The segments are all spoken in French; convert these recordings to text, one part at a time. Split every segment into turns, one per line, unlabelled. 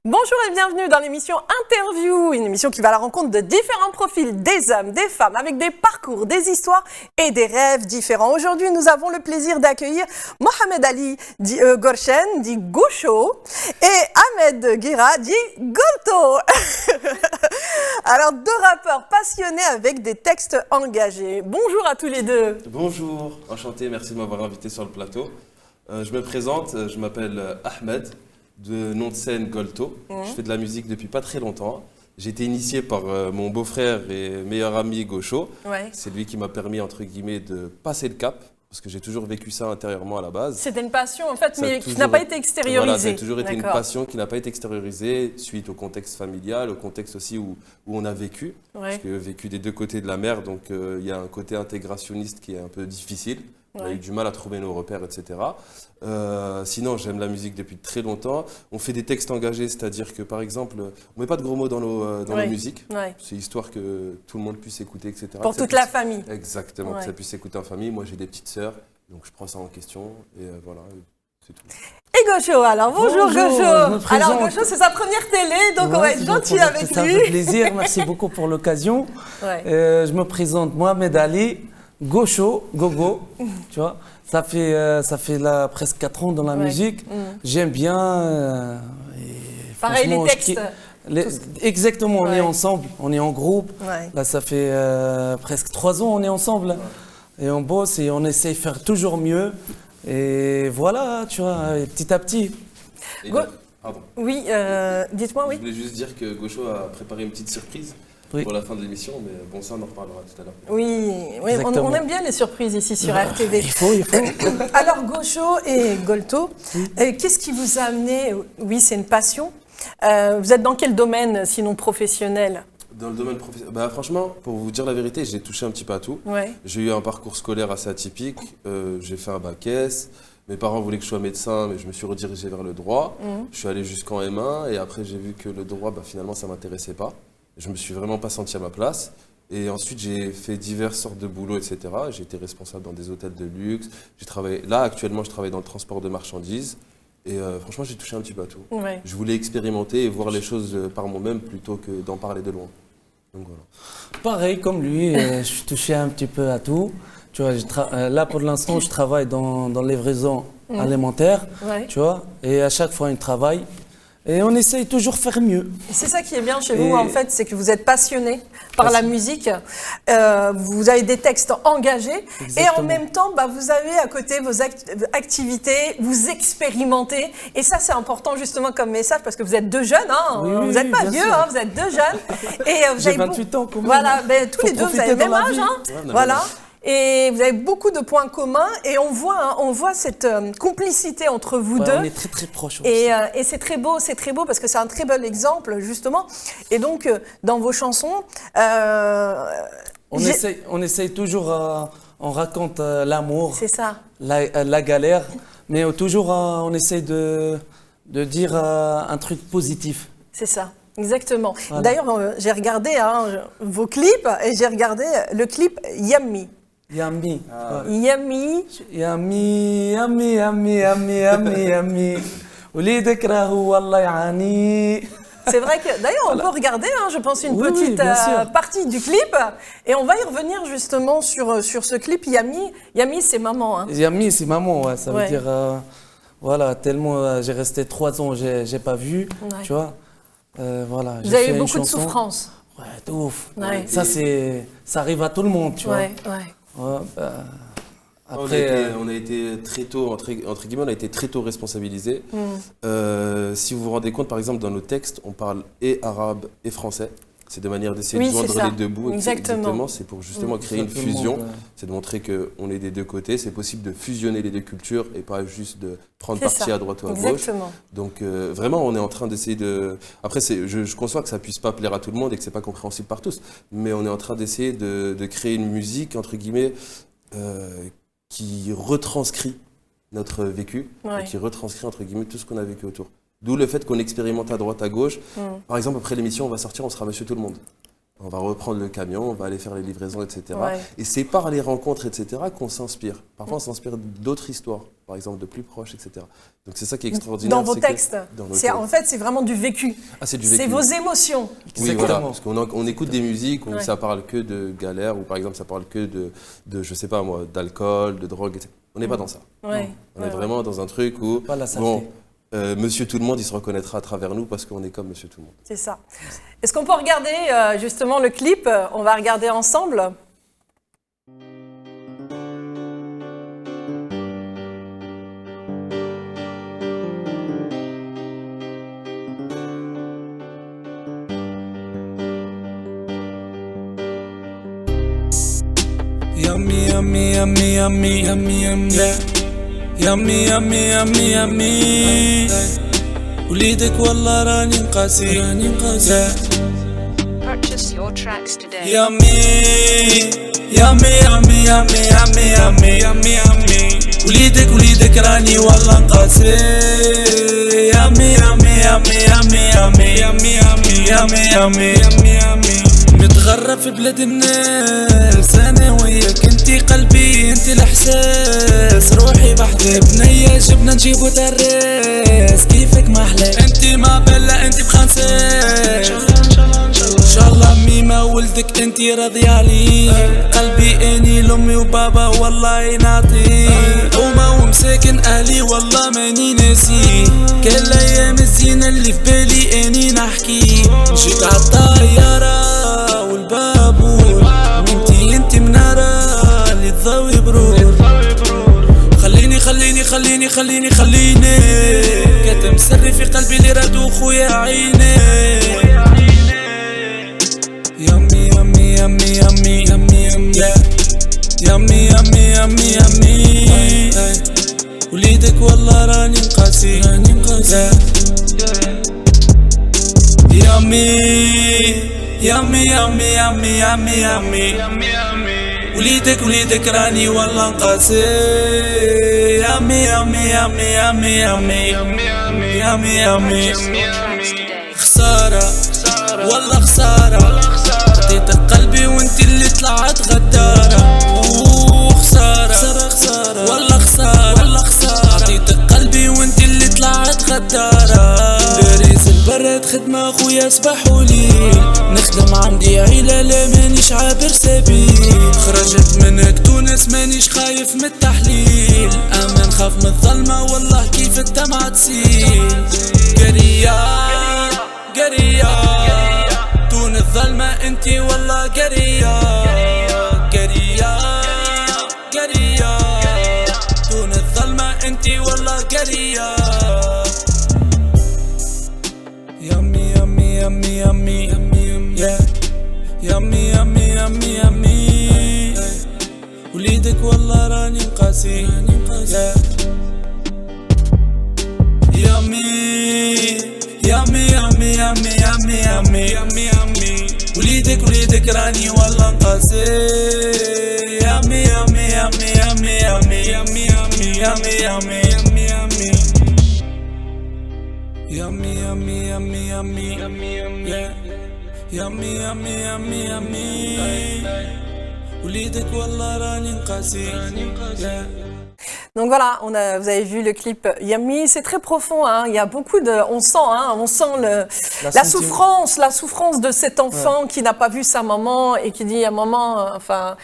Bonjour et bienvenue dans l'émission Interview, une émission qui va à la rencontre de différents profils, des hommes, des femmes, avec des parcours, des histoires et des rêves différents. Aujourd'hui, nous avons le plaisir d'accueillir Mohamed Ali Gorshen, dit Gosho, et Ahmed Guira, dit Golto. Alors, deux rappeurs passionnés avec des textes engagés. Bonjour à tous les deux.
Bonjour, enchanté, merci de m'avoir invité sur le plateau. Je me présente, je m'appelle Ahmed. De nom de scène Golto. Je fais de la musique depuis pas très longtemps. J'ai été initié par mon beau-frère et meilleur ami Gosho.
Ouais.
C'est lui qui m'a permis, entre guillemets, de passer le cap, parce que j'ai toujours vécu ça intérieurement à la base.
C'était une passion en fait,
Ça
mais
toujours,
qui n'a pas été extériorisée.
Voilà, ça a toujours été une passion qui n'a pas été extériorisée suite au contexte familial, au contexte aussi où on a vécu.
Ouais.
Parce que vécu des deux côtés de la mer, donc il y a un côté intégrationniste qui est un peu difficile. On a eu du mal à trouver nos repères, etc. Sinon, j'aime la musique depuis très longtemps. On fait des textes engagés, c'est-à-dire que, par exemple, on ne met pas de gros mots dans nos musiques.
Ouais.
C'est histoire que tout le monde puisse écouter, etc.
Pour toute la famille.
Exactement, que ça puisse s'écouter en famille. Moi, j'ai des petites sœurs, donc je prends ça en question. Et voilà, c'est tout.
Et Gosho, alors bonjour Gosho.
Alors
Gosho, c'est sa première télé, donc on va être gentil avec lui.
Ça fait plaisir, merci beaucoup pour l'occasion.
Ouais.
Je me présente Mohamed Ali Gosho, Gogo, tu vois. Ça fait là, presque 4 ans dans la musique. J'aime bien.
Pareil, les textes.
Exactement, on est ensemble, on est en groupe.
Ouais.
Là, ça fait presque 3 ans, on est ensemble. Et on bosse et on essaie de faire toujours mieux. Et voilà, tu vois, petit à petit.
Pardon.
Oui, dites-moi, oui.
Je voulais juste dire que Gosho a préparé une petite surprise.
Oui.
Pour la fin de l'émission, mais bon, ça on en reparlera tout à l'heure.
Oui, on aime bien les surprises ici sur RTV.
Il faut.
Alors Gosho et Golto, qu'est-ce qui vous a amené? Oui, c'est une passion. Vous êtes dans quel domaine, sinon professionnel?
Dans le domaine professionnel, franchement, pour vous dire la vérité, j'ai touché un petit peu à tout.
Ouais.
J'ai eu un parcours scolaire assez atypique. J'ai fait un bac S. Mes parents voulaient que je sois médecin, mais je me suis redirigé vers le droit. Je suis allé jusqu'en M1 et après j'ai vu que le droit, finalement, ça m'intéressait pas. Je me suis vraiment pas senti à ma place. Et ensuite, j'ai fait diverses sortes de boulots, etc. J'ai été responsable dans des hôtels de luxe. J'ai travaillé. Là, actuellement, je travaille dans le transport de marchandises. Et franchement, j'ai touché un petit peu à tout.
Ouais.
Je voulais expérimenter et voir les choses par moi-même plutôt que d'en parler de loin. Donc voilà.
Pareil, comme lui, je suis touché un petit peu à tout. Tu vois, là, pour l'instant, je travaille dans les livraisons alimentaires.
Ouais.
Tu vois, et à chaque fois, on travaille. Et on essaye toujours de faire mieux.
C'est ça qui est bien chez vous, en fait, c'est que vous êtes passionné par la musique. Vous avez des textes engagés.
Exactement.
Et en même temps, vous avez à côté vos activités, vous expérimentez. Et ça, c'est important justement comme message parce que vous êtes deux jeunes. Hein, vous n'êtes pas vieux, vous êtes deux jeunes. Et
j'ai 28 ans quand même.
Voilà, tous les deux, vous avez le même âge. Voilà. Et vous avez beaucoup de points communs et on voit cette complicité entre vous deux.
On est très très proches.
Et c'est très beau parce que c'est un très bel exemple justement. Et donc dans vos chansons,
on essaye toujours, on raconte l'amour,
c'est ça,
la galère, mais toujours on essaye de dire un truc positif.
C'est ça. Exactement.
Voilà.
D'ailleurs, j'ai regardé vos clips et j'ai regardé le clip Yummy.
Yummy.
Yummy.
Yummy, yummy, yummy, yummy, yummy, yummy. وليدك راهو والله يعاني.
C'est vrai que, d'ailleurs, on peut regarder, je pense, une petite partie du clip. Et on va y revenir justement sur ce clip Yummy. Yummy, c'est maman.
Yummy, c'est maman, ouais. Ça veut dire, voilà, tellement j'ai resté 3 ans, j'ai pas vu, tu vois. Voilà,
vous avez eu beaucoup de souffrance.
Ouais, de ouf.
Ouais.
Ça arrive à tout le monde, tu vois. Ouais,
après, on a été très tôt, entre guillemets, on a été très tôt responsabilisés. Si vous vous rendez compte, par exemple, dans nos textes, on parle et arabe et français. C'est de manière d'essayer de joindre les deux bouts. Exactement. C'est pour justement créer une fusion. C'est de montrer qu'on est des deux côtés. C'est possible de fusionner les deux cultures et pas juste de prendre parti à droite ou à gauche. Donc vraiment, on est en train d'essayer de... Après, je conçois que ça puisse pas plaire à tout le monde et que c'est pas compréhensible par tous. Mais on est en train d'essayer de créer une musique, entre guillemets, qui retranscrit notre vécu, et qui retranscrit, entre guillemets, tout ce qu'on a vécu autour. D'où le fait qu'on expérimente à droite, à gauche. Par exemple, après l'émission, on va sortir, on sera Monsieur Tout le Monde. On va reprendre le camion, on va aller faire les livraisons, etc.
Ouais.
Et c'est par les rencontres, etc. qu'on s'inspire. Parfois, on s'inspire d'autres histoires, par exemple de plus proches, etc. Donc c'est ça qui est extraordinaire.
Dans vos textes, en fait, c'est vraiment du vécu.
Ah, c'est du vécu.
C'est vos émotions.
Oui, voilà, parce qu'on écoute des musiques où
Ouais.
ça parle que de galère, ou par exemple ça parle que de je sais pas moi, d'alcool, de drogue, etc. On n'est pas dans ça.
Ouais.
On est vraiment dans un truc où,
Pas la
bon, Monsieur Tout le Monde, il se reconnaîtra à travers nous parce qu'on est comme Monsieur Tout le Monde.
C'est ça. Est-ce qu'on peut regarder justement le clip? On va regarder ensemble.
Yummy, yummy, yummy, yummy, yummy, yummy, yeah. Yummy, yummy, yummy, yummy. وليدك والله راني نقاسي yeah.
Purchase your tracks today.
Yummy, yummy, yummy, yummy, yummy, yummy, yummy, yummy. وليدك راني والله نقاسي. Yummy, yummy, yummy, yummy, yummy, yummy, yummy, yummy, yummy, yummy, yummy. متغرب في بلاد الناس انا وياك انتي قلبي انتي الاحساس روحي بحذا بنية جبنا نجيبو تراس كيفك ما احلى انتي ما بلا انتي بخنساس ان شاء الله ميمة ولدك انتي راضي علي قلبي اني لامي وبابا والله نعطي وما ومساكن اهلي والله ماني ناسي كل ايام الزينة اللي في بالي اني نحكي جيت عالطيارة والبابور انتي منارة اللي تضوي برور خليني كتم سري في قلبي اللي رادو خويا عيني يمي يمي يمي يمي يمي يمي يمي يمي يمي وليدك والله راني نقاسي يمي يمي يمي يمي يمي يمي وليدك راني والله نقاسي يمي يمي يمي يمي يمي يمي خسارة والله خسارة عطيتك قلبي وانت اللي طلعت غدارة خسارة والله خسارة عطيتك قلبي وانت اللي طلعت غدارة باريس البرد خدمة خويا صباح وليل نخدم عندي عيلة لا مانيش عابر سبيل خرجت منك تونس مانيش خايف من التحليل اما نخاف من الظلمة والله كيف الدمعة تسيل قرية تون الظلمة انتي والله قرية تون الظلمة انتي والله قرية يمي يمي يمي يمي يمي يمي يمي يمي يمي وليدك والله راني نقاسي يمي يمي يمي يمي يمي يمي يمي يمي وليدك راني والله نقاسي يمي يمي يمي يمي يمي يمي يمي يمي يمي يمي يمي يمي يمي يمي يمي يمي يمي يمي وليدك والله راني نقاسي
Donc voilà, vous avez vu le clip Yummy, c'est très profond, hein. Il y a beaucoup de, on sent la souffrance de cet enfant qui n'a pas vu sa maman et qui dit à maman, enfin,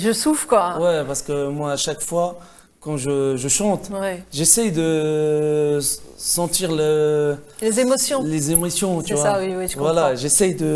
je souffre quoi.
Ouais, parce que moi à chaque fois quand je chante,
Ouais.
j'essaye de sentir
Les émotions.
tu vois.
C'est ça, oui, je comprends.
Voilà, j'essaye de,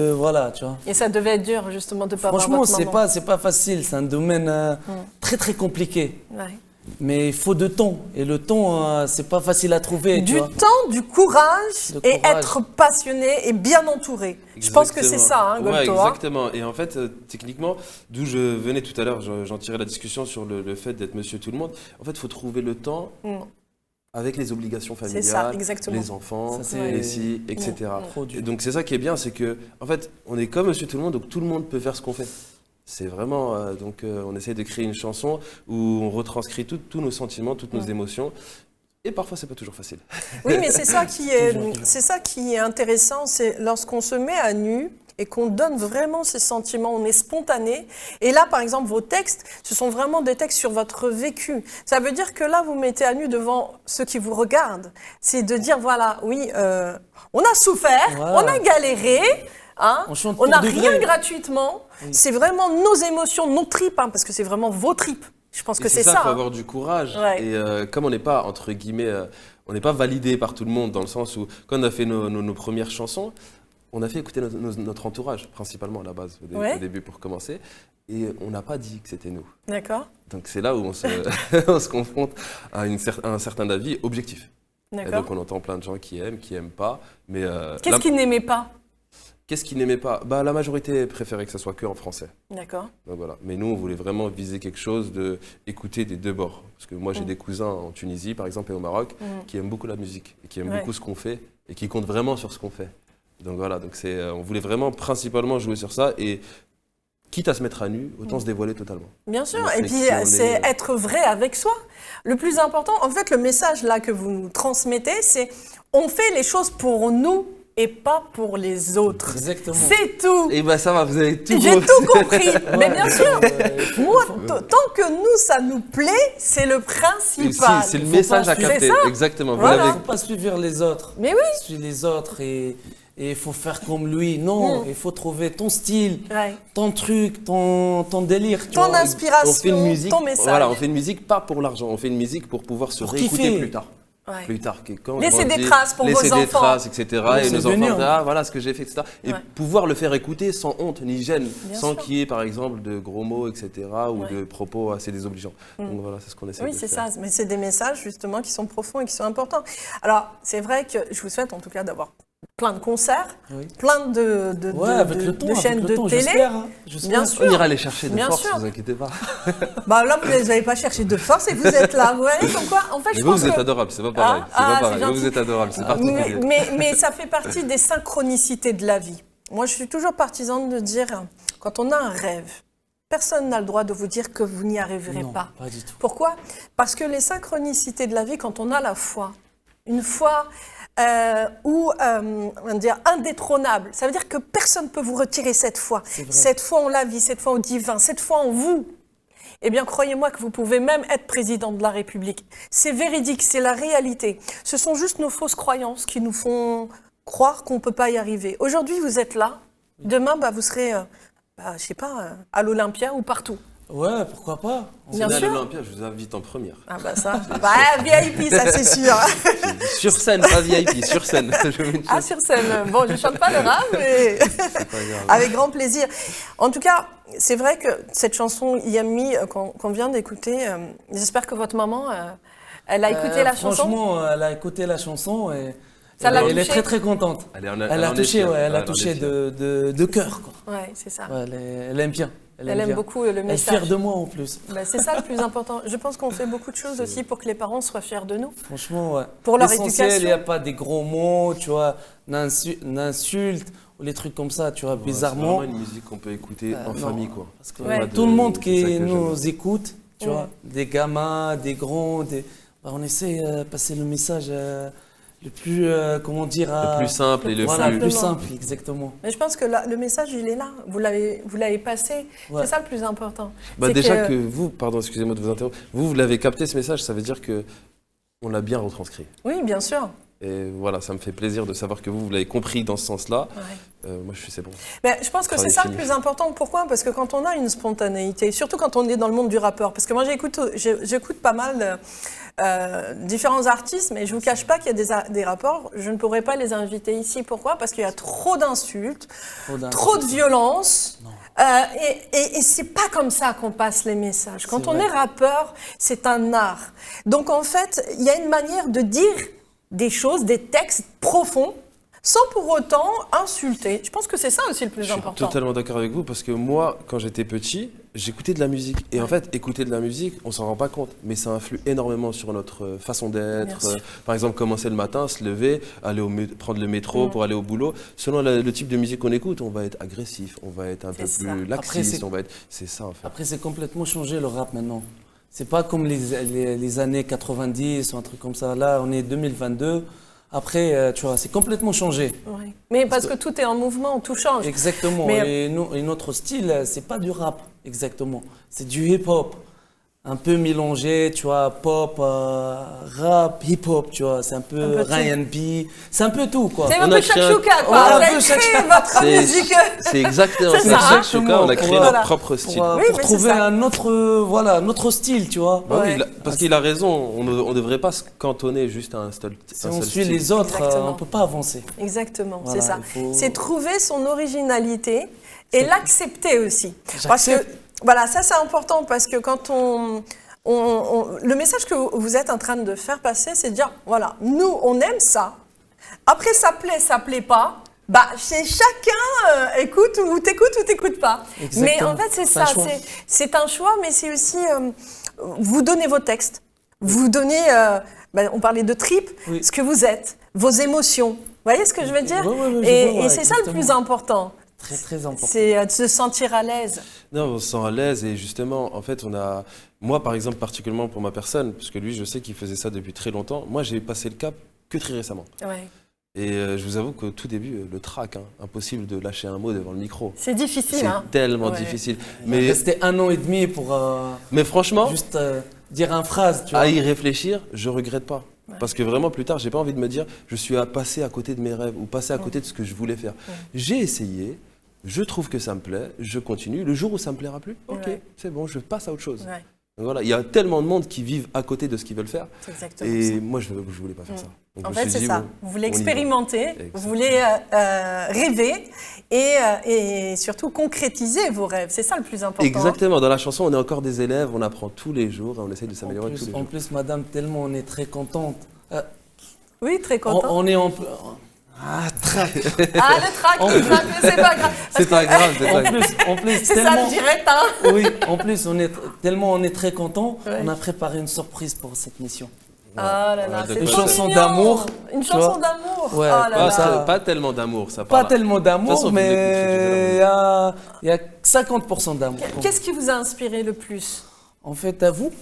tu vois.
Et ça devait être dur justement de pas avoir
Franchement,
votre maman.
c'est pas facile, c'est un domaine très très compliqué.
Ouais.
Mais il faut de temps. Et le temps, c'est pas facile à trouver. tu
Du
vois.
temps, du courage
De
et
courage.
être passionné et bien entouré. Je pense que c'est ça, hein,
Ouais,
Golto. Hein.
exactement. Et en fait, techniquement, d'où je venais tout à l'heure, j'en tirais la discussion sur le fait d'être Monsieur Tout le Monde. En fait, il faut trouver le temps avec les obligations familiales,
C'est ça, exactement.
les enfants,
Ça, c'est-
les filles, etc.
Trop dur.
Et donc c'est ça qui est bien, c'est que en fait, on est comme Monsieur Tout le Monde, donc tout le monde peut faire ce qu'on fait. C'est vraiment on essaie de créer une chanson où on retranscrit tous nos sentiments, toutes nos émotions. Et parfois, c'est pas toujours facile.
Oui, mais c'est ça qui est intéressant, c'est lorsqu'on se met à nu et qu'on donne vraiment ces sentiments, on est spontané. Et là, par exemple, vos textes, ce sont vraiment des textes sur votre vécu. Ça veut dire que là, vous mettez à nu devant ceux qui vous regardent. C'est de dire, voilà, oui, on a souffert,
Voilà.
on a galéré, hein,
On chante
on n'a
pour de
rien
vrai.
gratuitement. C'est vraiment nos émotions, nos tripes, hein, parce que c'est vraiment vos tripes. Je pense
Et
que c'est ça.
il faut
hein.
avoir du courage.
Ouais.
Et comme on n'est pas, entre guillemets, on n'est pas validé par tout le monde, dans le sens où, quand on a fait nos premières chansons, on a fait écouter notre entourage, principalement à la base,
Ouais.
au début pour commencer. Et on n'a pas dit que c'était nous.
D'accord,
Donc c'est là où on se, on se confronte à un certain avis objectif. Et
d'accord.
donc on entend plein de gens qui aiment pas. Mais
Qu'est-ce qu'ils n'aimaient pas?
qu'est-ce qu'ils n'aimaient pas? Bah, la majorité préférait que ça soit que en français.
D'accord.
Donc voilà. Mais nous, on voulait vraiment viser quelque chose de écouter des deux bords. Parce que moi, j'ai des cousins en Tunisie, par exemple, et au Maroc, qui aiment beaucoup la musique et qui aiment
Ouais.
beaucoup ce qu'on fait et qui comptent vraiment sur ce qu'on fait. Donc voilà. Donc on voulait vraiment principalement jouer sur ça et quitte à se mettre à nu, autant se dévoiler totalement.
Bien sûr,
Donc,
et puis
si on
c'est
est-
être vrai avec soi. Le plus important, en fait, le message là que vous nous transmettez, c'est on fait les choses pour nous et pas pour les autres.
Exactement.
C'est tout.
Et bah ça va, vous avez tout
J'ai
compris.
tout compris. Mais bien sûr,
Ouais,
moi, tant que nous, ça nous plaît, c'est le
Et
principal.
c'est le
Faut
message
pas
à
suivre.
capter.
C'est ça.
Exactement. Vous
Voilà.
l'avez.
Il ne faut pas suivre les autres.
Mais oui.
Suivre les autres et il faut faire comme lui. Non, il faut trouver ton style,
Ouais.
ton truc, ton délire. tu
Ton
vois.
inspiration,
On fait une musique.
ton message.
Voilà, on fait une musique pas pour l'argent. On fait une musique pour pouvoir se
Pour
réécouter
kiffer.
plus tard.
Ouais.
Plus tard, quand on
Laisser des
grandit,
traces pour
laisser
vos
des
enfants.
traces, etc.
Oui,
Et
c'est
nos
venu,
enfants,
hein.
ah, voilà ce que j'ai fait, etc. Et
Ouais.
pouvoir le faire écouter sans honte ni gêne,
Bien
sans
sûr.
qu'il y ait, par exemple, de gros mots, etc. ou
Ouais.
de propos assez désobligeants. Donc voilà, c'est ce qu'on essaie
Oui,
de
c'est
faire.
ça. Mais c'est des messages justement qui sont profonds et qui sont importants. Alors, c'est vrai que je vous souhaite en tout cas d'avoir plein de concerts,
Oui.
plein de
Ouais, avec le
de
temps,
chaînes
avec
de
le temps,
télé.
j'espère, hein, j'espère.
Bien
On
sûr.
ira les chercher de
Bien
force,
sûr.
ne vous inquiétez pas.
Bah là, vous ne les avez pas cherchés de force et vous êtes là. Vous voyez comme quoi, en fait,
Mais
je
vous,
pense
vous êtes
que...
adorable, c'est pas pareil.
Ah,
C'est pas
ah,
pareil.
c'est
Vous, vous
gentil.
êtes adorable, c'est particulier.
Mais ça fait partie des synchronicités de la vie. Moi, je suis toujours partisane de dire, quand on a un rêve, personne n'a le droit de vous dire que vous n'y arriverez
Non,
pas.
pas du tout.
Pourquoi? Parce que les synchronicités de la vie, quand on a la foi, une foi on va dire indétrônable, ça veut dire que personne ne peut vous retirer cette foi.
C'est vrai.
Cette foi en la vie, cette foi au divin, cette foi en vous. Eh bien, croyez-moi que vous pouvez même être président de la République. C'est véridique, c'est la réalité. Ce sont juste nos fausses croyances qui nous font croire qu'on ne peut pas y arriver. Aujourd'hui, vous êtes là. Demain, bah, vous serez, je sais pas, à l'Olympia ou partout.
Ouais, pourquoi pas.
Bien
Si on est à
sûr.
l'Olympia, je vous invite en première.
Ah bah ça, bah, VIP, ça c'est sûr.
Sur scène, pas VIP, sur scène. Je mets une
Ah,
chose,
sur scène. Bon, je chante pas le rap, mais
c'est pas grave.
avec grand plaisir. En tout cas, c'est vrai que cette chanson Yami qu'on vient d'écouter, j'espère que votre maman, elle a écouté la chanson.
Franchement, elle a écouté la chanson et
Ça l'a
elle est
touchée.
très très contente.
Elle en
Elle a
en est
touché,
fière.
ouais, elle a
en est
touché
fière.
de cœur. Quoi.
Ouais, c'est ça.
Ouais, elle aime bien.
Elle aime
bien.
beaucoup le
Elle est
message.
fière de moi en plus.
Bah, c'est ça le plus important. Je pense qu'on fait beaucoup de choses aussi pour que les parents soient fiers de nous.
Franchement, ouais.
Pour leur
L'essentiel,
éducation.
il n'y a pas des gros mots, tu vois, d'insultes ou les trucs comme ça, tu vois,
C'est
bizarrement.
vraiment une musique qu'on peut écouter en
non,
famille, quoi.
Parce que
Ouais.
Pas de-
tout le monde
c'est ça
qui
que
nous
j'aime.
écoute, tu vois, des gamins, des grands, bah, on essaie de passer le message le plus, comment dire,
Le plus simple et le
voilà, le
plus...
plus
Simplement.
simple, exactement.
Mais je pense que le message, il est là. Vous l'avez passé.
Ouais.
C'est ça le plus important.
Bah
C'est
déjà que vous, pardon, excusez-moi de vous interrompre, vous l'avez capté ce message, ça veut dire que on l'a bien retranscrit.
Oui, bien sûr.
Et voilà, ça me fait plaisir de savoir que vous l'avez compris dans ce sens-là.
Ouais.
Moi, je suis c'est bon.
Mais je pense que c'est
Travail
ça le
fini.
plus important. Pourquoi? Parce que quand on a une spontanéité, surtout quand on est dans le monde du rappeur, parce que moi j'écoute pas mal différents artistes, mais je vous cache pas qu'il y a des rappeurs, je ne pourrais pas les inviter ici. Pourquoi? Parce qu'il y a trop d'insultes, trop de violence. Et c'est pas comme ça qu'on passe les messages. Quand
C'est
on
vrai.
est rappeur, c'est un art. Donc en fait, il y a une manière de dire des choses, des textes profonds, sans pour autant insulter. Je pense que c'est ça aussi le plus
Je suis
important.
totalement d'accord avec vous parce que moi, quand j'étais petit, j'écoutais de la musique. Et en fait, écouter de la musique, on s'en rend pas compte, mais ça influe énormément sur notre façon
Bien
d'être.
sûr.
Par exemple, commencer le matin, se lever, aller prendre le métro pour aller au boulot. Selon le type de musique qu'on écoute, on va être agressif, on va être un peu
C'est ça.
plus
Après,
laxiste,
c'est-
on va être... C'est ça, en fait.
Après, c'est complètement changé le rap maintenant. C'est pas comme les années 90 ou un truc comme ça. Là, on est 2022. Après, tu vois, c'est complètement changé.
Ouais. Mais parce que tout est en mouvement, tout change.
Exactement.
Mais-
Et notre style, c'est pas du rap, exactement. C'est du hip-hop. Un peu mélangé, tu vois, pop, rap, hip-hop, tu vois. C'est un peu
peu tout.
R&B. C'est un peu tout, quoi.
C'est un
On
peu
a créé un-
shakshuka, quoi.
Ouais,
Vous
un
avez
peu
créé
shakshuka.
votre musique.
C'est exactement
C'est
ça.
ça.
Shakshuka, on a créé
Voilà.
notre propre style.
Pour,
Oui,
pour
mais
trouver
c'est ça.
un autre, voilà, notre style, tu vois.
Bah oui,
Ouais.
parce qu'il a raison, on ne devrait pas se cantonner juste à un seul
Si
un
on
seul
suit
style.
les autres,
Exactement.
on peut pas avancer.
Exactement,
Voilà,
c'est ça.
il faut-
C'est trouver son originalité et l'accepter aussi. Parce que,
J'accepte.
voilà, ça c'est important parce que quand le message que vous êtes en train de faire passer, c'est de dire, voilà, nous on aime ça. Après ça plaît pas. Bah, c'est chacun écoute ou t'écoute pas.
Exactement.
Mais en fait, c'est
C'est un
ça.
choix.
C'est un choix, mais c'est aussi vous donnez vos textes, vous donnez. On parlait de tripes,
Oui.
ce que vous êtes, vos émotions. Vous voyez ce que je veux dire?
Ouais, ouais, ouais, je
Et,
vois,
et c'est ça le
exactement.
plus important.
Très, très important.
C'est de se sentir à l'aise.
Non, on se sent à l'aise et justement, en fait, moi par exemple, particulièrement pour ma personne, parce que lui, je sais qu'il faisait ça depuis très longtemps, moi j'ai passé le cap que très récemment.
Ouais.
Et je vous avoue qu'au tout début, le trac, impossible de lâcher un mot devant le micro.
C'est difficile,
C'est
hein?
tellement
Ouais.
difficile.
Mais
Mais,
c'était 1 an et demi pour
mais franchement,
juste dire une phrase, tu vois.
à y réfléchir, je regrette pas. Parce que vraiment, plus tard, j'ai pas envie de me dire, je suis passé à côté de mes rêves ou passé à côté de ce que je voulais faire. J'ai essayé, je trouve que ça me plaît, je continue. Le jour où ça me plaira plus, ok,
Ouais.
c'est bon, je passe à autre chose.
Ouais,
Donc voilà, il y a tellement de monde qui vivent à côté de ce qu'ils veulent faire.
c'est exactement
Et
ça.
moi, je voulais pas faire ça. Donc,
En
je me
fait,
suis
c'est
dit,
ça.
bon,
Vous voulez
on y va.
expérimenter,
Exactement.
vous voulez rêver et surtout concrétiser vos rêves. C'est ça le plus important.
Exactement. Dans la chanson, on est encore des élèves, on apprend tous les jours et on essaye de s'améliorer tous les
En
jours.
plus, madame, tellement on est très contente.
Oui, très content.
On est en... Ah, trac.
Ah, le trac, mais c'est pas grave.
C'est pas grave, c'est pas grave.
En plus,
C'est ça
tellement...
le direct, hein?
Oui, en plus, tellement on est très content,
Ouais.
on a préparé une surprise pour cette mission.
Ah là là,
Ouais,
c'est
une
trop
chanson
mignon.
d'amour,
Une
tu
chanson
vois.
d'amour.
Ouais,
oh là
comme
là.
ça.
Pas tellement d'amour, ça
Pas
parle.
tellement
De toute façon,
d'amour,
vous
mais
l'écouterez
il y a 50% d'amour.
Qu'est-ce qui vous a inspiré le plus?
En fait, à vous,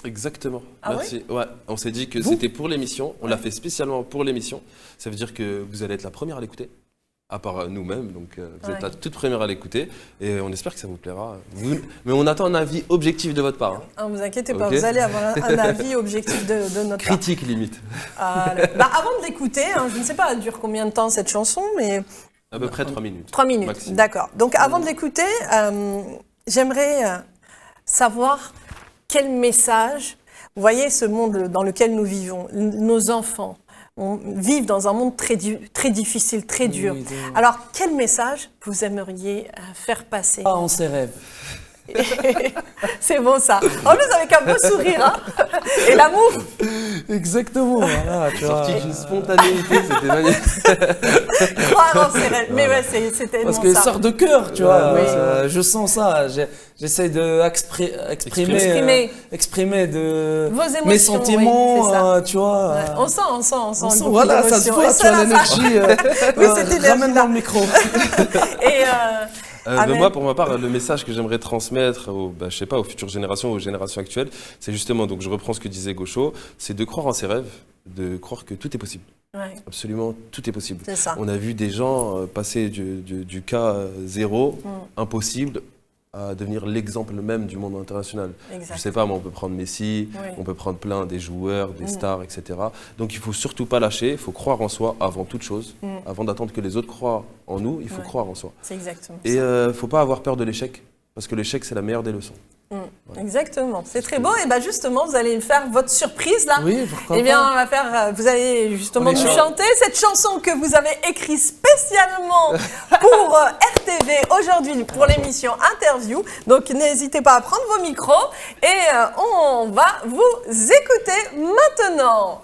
Exactement.
Ah
Merci. Ouais, on s'est dit que c'était pour l'émission. On l'a fait spécialement pour l'émission. Ça veut dire que vous allez être la première à l'écouter, à part nous-mêmes. Donc, vous êtes
Ouais.
la toute première à l'écouter. Et on espère que ça vous plaira. Mais on attend un avis objectif de votre part. hein.
Ne vous inquiétez pas,
Ok.
vous allez avoir un avis objectif de notre part.
Critique limite.
Ah là. Bah, avant de l'écouter, hein, je ne sais pas, elle dure combien de temps cette chanson, mais
À peu près 3 minutes.
3 minutes.
Maximum.
D'accord. Donc avant de l'écouter, j'aimerais savoir quel message, vous voyez ce monde dans lequel nous vivons, nos enfants vivent dans un monde très difficile, très dur.
Oui, oui.
Alors quel message vous aimeriez faire passer?
pas en ses rêves.
C'est bon ça. En plus avec un beau sourire, hein. Et l'amour.
Exactement, voilà, tu vois.
Sorti d'une spontanéité, c'était magnifique.
Croire en ses rêves. Mais ouais, c'est tellement
Parce qu'il
ça.
sort de cœur, tu vois.
Oui.
Je sens ça. J'essaie de exprimer de
Vos émotions,
mes sentiments,
oui, c'est ça.
tu vois.
Ouais, on sent
On sent,
beaucoup
voilà, ça se
d'émotions.
voit,
Et
tu as
là, ça-
l'énergie.
Oui, cette énergie-là.
Ramène dans le micro.
Et
Ben moi, pour ma part, le message que j'aimerais transmettre je sais pas, aux futures générations, aux générations actuelles, c'est justement, donc je reprends ce que disait Gaucho, c'est de croire en ses rêves, de croire que tout est possible.
ouais,
Absolument, tout est possible.
c'est ça.
On a vu des gens passer du cas zéro, impossible, à devenir l'exemple même du monde international.
Exact.
Je sais pas, moi, on peut prendre Messi,
Oui.
on peut prendre plein des joueurs, des stars, etc. Donc il faut surtout pas lâcher, il faut croire en soi avant toute chose. Avant d'attendre que les autres croient en nous, il faut
Ouais.
croire en soi.
C'est exactement
Et
ça.
faut pas avoir peur de l'échec, parce que l'échec, c'est la meilleure des leçons.
Exactement. C'est très beau. Et bien justement, vous allez me faire votre surprise là.
Oui, pourquoi
Eh bien,
pas.
on va faire. Vous allez justement
On est
nous
chaud.
chanter cette chanson que vous avez écrite spécialement pour RTV aujourd'hui pour l'émission Interview. Donc n'hésitez pas à prendre vos micros et on va vous écouter maintenant.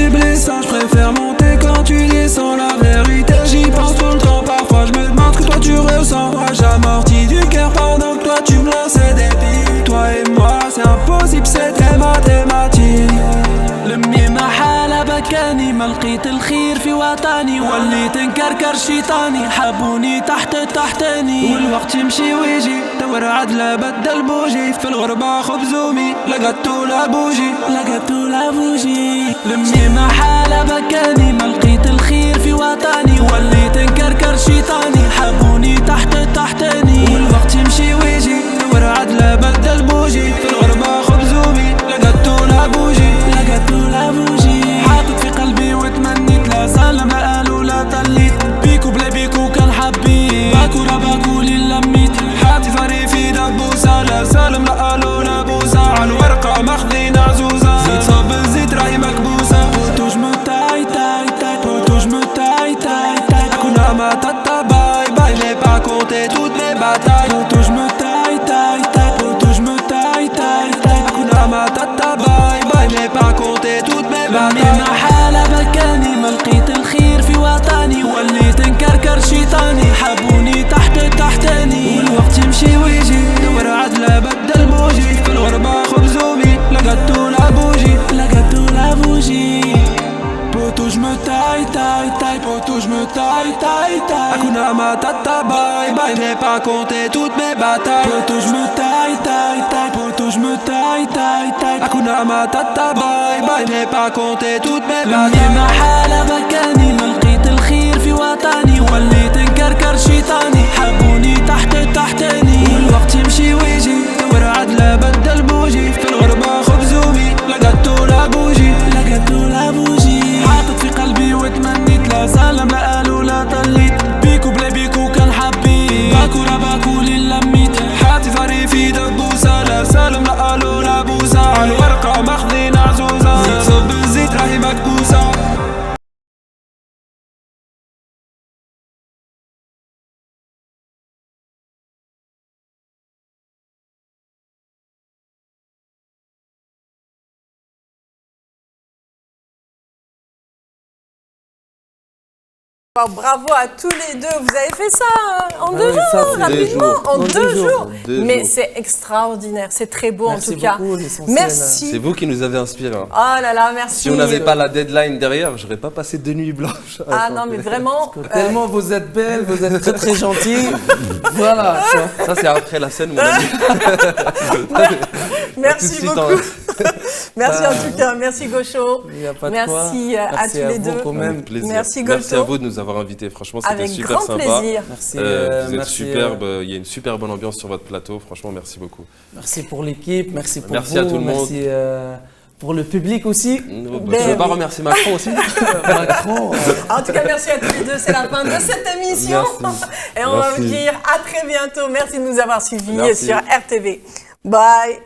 blessant. Je préfère monter quand tu descends. La vérité, j'y pense tout le temps. Parfois je me demande ce que toi tu ressens. Moi j'amortis du cœur pendant que toi tu me lançais des pics. Toi et moi c'est impossible, c'était mathématique. لمي ما حالة بكاني ما لقيت الخير في وطني وليت نكركر شيطاني حبوني تحتاني والوقت يمشي ويجي دور عدلة بدل بوجي في الغربة خبز ومي لقيتو لابوجي لمي ما حالة بكاني ما لقيت الخير في وطني وليت نكركر شيطاني حبوني تحتاني والوقت يمشي ويجي دور عدلة بدل بوجي في الغربة خبز ومي لقيتو لابوجي حاطط في قلبي وتمنيت لا سلم لا قالوا لا طليت بيكو بلا بيكو كان حبيت باكو لي لميت حاطي ظهري في دبوسة لا سلم لا قالوا لا بوسة عالورقة ماخذين عزوزة زيت صب الزيت راهي مكبوسة بوتو جمو تاي Hakuna Matata bye bye j'ai pas compté toutes mes batailles Boutou j'me taille Hakuna Matata bye bye j'ai pas compté toutes mes batailles ما حالة بكاني ما لقيت الخير في وطني وليت نكركر شيطاني حبوني تحتاني والوقت يمشي ويجي دور عدلة بدل بوجي في الغربة خبز ومي لقيتو لابوجي Poto j'me taille Poto j'me taille Hakuna Matata bye bye j'ai pas compté toutes mes batailles Poto j'me taille Hakuna Matata bye bye j'ai pas compté toutes mes batailles ما حالة بكاني ما لقيت الخير في وطني وليت نكركر شيطاني حبوني تحتاني والوقت يمشي ويجي دور عدلة بدل بوجي في الغربة خبز ومي لقيتو لابوجي حاطط في قلبي وتمنيت لا سلم لا قالوا لا طليت بيكو بلا بيكو كان حبيت باكو لي لميت حاطي ظهري في دبوسة لا سلم لا قالوا لا بوسة عالورقة ماخذين عزوزة زيت صب الزيت راهي مكبوسة
Bravo à tous les deux, vous avez fait ça en 2 jours, rapidement, en 2 jours. Mais c'est extraordinaire, c'est très beau en tout cas. Merci.
C'est vous qui nous avez inspiré.
Oh là là, merci.
Si on n'avait pas la deadline derrière, j'aurais pas passé 2 nuits blanches.
Ah non mais vraiment.
Tellement vous êtes belle, vous êtes très gentille. Voilà.
Ça c'est après la scène, mon ami.
Merci beaucoup. Merci en tout cas, merci Gaucho. Merci à tous les deux.
Merci Gaucho. Merci à vous de nous avoir invités, franchement c'était super sympa.
Avec grand plaisir.
Vous êtes superbe, il y a une super bonne ambiance sur votre plateau, franchement merci beaucoup.
Merci pour l'équipe, merci pour
merci à tout le monde.
Merci pour le public aussi.
Tu ne veux pas remercier Macron aussi?
Macron.
En tout cas, merci à tous les deux. C'est la fin de cette émission. Et on va vous dire à très bientôt. Merci de nous avoir suivis sur RTV. Bye.